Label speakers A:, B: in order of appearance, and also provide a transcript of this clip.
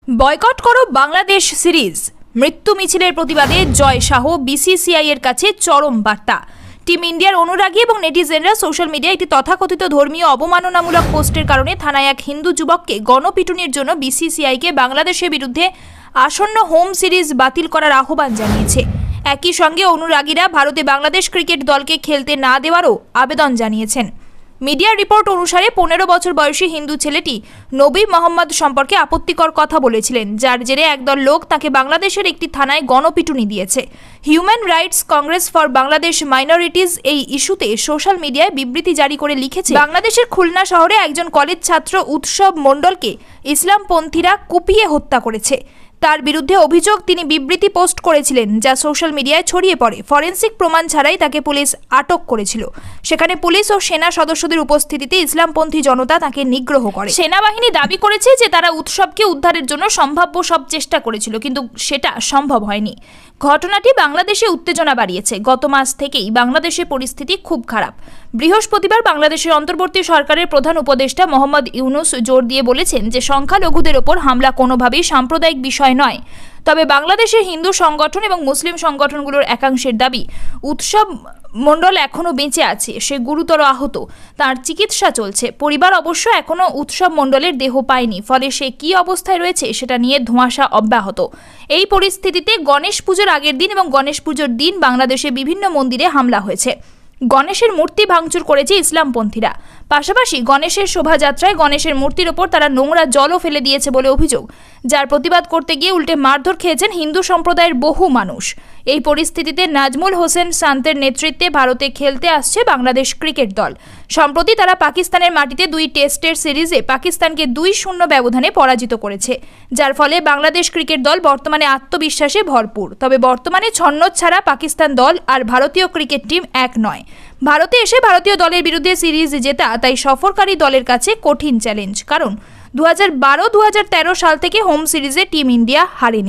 A: Boycott করো Bangladesh series. মৃত্যু মিছিলের প্রতিবাদে জয় শাহ বিসিসিআই এর কাছে চরম বার্তা। টিম ইন্ডিয়ার অনুরাগী এবং নেটিজেনরা সোশ্যাল মিডিয়ায় একটি তথাকথিত ধর্মীয় অবমাননামূলক পোস্টের কারণে থানায় এক হিন্দু যুবককে গণপিটুনির জন্য বিসিসিআইকে বাংলাদেশের বিরুদ্ধে আসন্ন হোম সিরিজ বাতিল করার আহ্বান জানিয়েছে। একই সঙ্গে অনুরাগীরা ভারতে বাংলাদেশ ক্রিকেট দলকে খেলতে না দেওয়ারও আবেদন জানিয়েছেন। মিডিয়ার রিপোর্ট অনুসারে 15 বছর বয়সী হিন্দু ছেলেটি নবী মোহাম্মদ সম্পর্কে আপত্তিকর কথা বলেছিলেন, যার জেরে একদল লোক তাকে বাংলাদেশের একটি থানায় গণপিটুনি দিয়েছে। Human rights Congress for Bangladesh minorities এই ইস্যুতে সোশ্যাল মিডিয়ায় বিবৃতি জারি করে লিখেছে, বাংলাদেশের খুলনা শহরে একজন কলেজ ছাত্র উৎসব মণ্ডলকে ইসলামপন্থীরা কুপিয়ে হত্যা করেছে। তার বিরুদ্ধে অভিযোগ, তিনি বিবৃতি পোস্ট করেছিলেন যা সোশ্যাল মিডিয়ায় ছড়িয়ে পড়ে। ফরেনসিক প্রমাণ ছাড়াই তাকে পুলিশ আটক করেছিল। সেখানে পুলিশ ও সেনা সদস্যদের উপস্থিতিতে ইসলামপন্থী জনতা তাকে নিগ্রহ করে। সেনাবাহিনী দাবি করেছে যে তারা উৎসবকে উদ্ধারের জন্য সম্ভাব্য সব চেষ্টা করেছিল, কিন্তু সেটা সম্ভব হয়নি। ঘটনাটি বাংলাদেশে উত্তেজনা বাড়িয়েছে। গত মাস থেকেই বাংলাদেশের পরিস্থিতি খুব খারাপ। বৃহস্পতিবার বাংলাদেশের অন্তর্বর্তী সরকারের প্রধান উপদেষ্টা মোহাম্মদ ইউনুস জোর দিয়ে বলেছেন যে সংখ্যালঘুদের ওপর হামলা কোনোভাবেই সাম্প্রদায়িক বিষয় নয়। তবে বাংলাদেশের হিন্দু সংগঠন এবং মুসলিম সংগঠনগুলোর একাংশের দাবি, উৎসব মণ্ডল এখনও বেঁচে আছে, সে গুরুতর আহত, তার চিকিৎসা চলছে। পরিবার অবশ্য এখনও উৎসব মণ্ডলের দেহ পায়নি, ফলে সে কী অবস্থায় রয়েছে সেটা নিয়ে ধোঁয়াশা অব্যাহত। এই পরিস্থিতিতে গণেশ পুজোর আগের দিন এবং গণেশ পুজোর দিন বাংলাদেশে বিভিন্ন মন্দিরে হামলা হয়েছে। গণেশের মূর্তি ভাঙচুর করেছে ইসলামপন্থীরা। পাশাপাশি গণেশের শোভাযাত্রায় গণেশের মূর্তির ওপর তারা নোংরা জলও ফেলে দিয়েছে বলে অভিযোগ, যার প্রতিবাদ করতে গিয়ে উল্টে মারধর খেয়েছেন হিন্দু সম্প্রদায়ের বহু মানুষ। এই পরিস্থিতিতে নাজমুল হোসেন শান্তের নেতৃত্বে ভারতে খেলতে আসছে বাংলাদেশ ক্রিকেট দল। সম্প্রতি তারা পাকিস্তানের মাটিতে 2 টেস্টের সিরিজে পাকিস্তানকে 2-0 ব্যবধানে পরাজিত করেছে, যার ফলে বাংলাদেশ ক্রিকেট দল বর্তমানে আত্মবিশ্বাসে ভরপুর। তবে বর্তমানে ছন্নদ ছাড়া পাকিস্তান দল আর ভারতীয় ক্রিকেট টিম এক নয়। ভারতে এসে ভারতীয় দলের বিরুদ্ধে সিরিজ জেতা তাই সফরকারী দলের কাছে কঠিন চ্যালেঞ্জ, কারণ 2012-2013 সাল থেকে হোম সিরিজে টিম ইন্ডিয়া হারেনি।